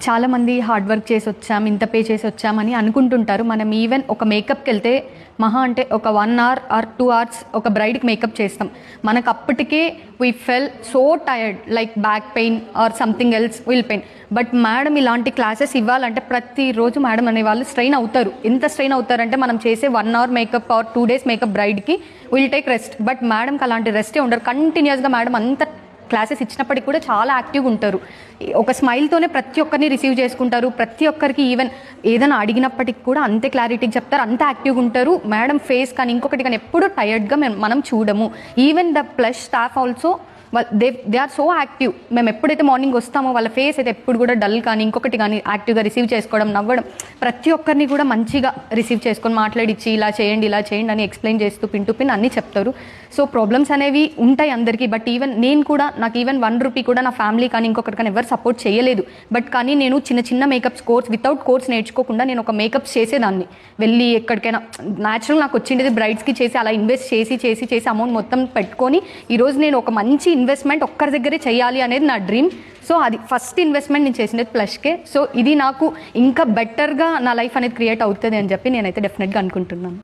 చాలామంది hard work చేసి వచ్చాం, ఇంత పే చేసి వచ్చామని అనుకుంటుంటారు. మనం ఈవెన్ ఒక మేకప్కి వెళ్తే మహా అంటే ఒక 1 hour ఆర్ 2 hours ఒక బ్రైడ్కి మేకప్ చేస్తాం. మనకు అప్పటికే we feel so tired, like back pain or something else will pain. But madam ఇలాంటి క్లాసెస్ ఇవ్వాలంటే ప్రతిరోజు మేడం అనే వాళ్ళు స్ట్రెయిన్ అవుతారు. ఎంత స్ట్రెయిన్ అవుతారంటే మనం చేసే 1 hour makeup or 2 days makeup బ్రైడ్కి విల్ టేక్ రెస్ట్. బట్ మేడంకి అలాంటి రెస్టే ఉండరు. కంటిన్యూస్గా మేడం అంత క్లాసెస్ ఇచ్చినప్పటికి కూడా చాలా యాక్టివ్గా ఉంటారు. ఒక స్మైల్తోనే ప్రతి ఒక్కరిని రిసీవ్ చేసుకుంటారు. ప్రతి ఒక్కరికి ఈవెన్ ఏదైనా అడిగినప్పటికి కూడా అంతే క్లారిటీగా చెప్తారు, అంత యాక్టివ్గా ఉంటారు. మేడం ఫేస్ కానీ ఇంకొకటి కానీ ఎప్పుడూ టైర్డ్గా మనం చూడము. Even the plus staff also they are so active. మేము ఎప్పుడైతే మార్నింగ్ వస్తామో వాళ్ళ ఫేస్ అయితే ఎప్పుడు కూడా డల్ కానీ ఇంకొకటి కానీ యాక్టివ్గా రిసీవ్ చేసుకోవడం, నవ్వడం, ప్రతి ఒక్కరిని కూడా మంచిగా రిసీవ్ చేసుకొని మాట్లాడిచ్చి ఇలా చేయండి అని ఎక్స్ప్లెయిన్ చేస్తూ పిన్ టు పిన్ అన్నీ చెప్తారు. సో ప్రాబ్లమ్స్ అనేవి ఉంటాయి అందరికీ. బట్ ఈవెన్ నేను కూడా, నాకు ఈవెన్ 1 rupee కూడా నా ఫ్యామిలీ కానీ ఇంకొకటి కానీ ఎవరు సపోర్ట్ చేయలేదు. బట్ కానీ నేను చిన్న మేకప్స్ కోర్స్ వితౌట్ కోర్స్ నేర్చుకోకుండా నేను ఒక మేకప్స్ చేసేదాన్ని. వెళ్ళి ఎక్కడికైనా న్యాచురల్ నాకు వచ్చిండేది బ్రైడ్స్కి చేసి అలా ఇన్వెస్ట్ చేసి అమౌంట్ మొత్తం పెట్టుకొని ఈరోజు నేను ఒక మంచి ఇన్వెస్ట్మెంట్ ఒక్కరి దగ్గరే చేయాలి అనేది నా డ్రీమ్. సో అది ఫస్ట్ ఇన్వెస్ట్మెంట్ నేను చేసినది ప్లష్కే. సో ఇది నాకు ఇంకా బెటర్గా నా లైఫ్ అనేది క్రియేట్ అవుతుంది అని చెప్పి నేనైతే డెఫినెట్గా అనుకుంటున్నాను.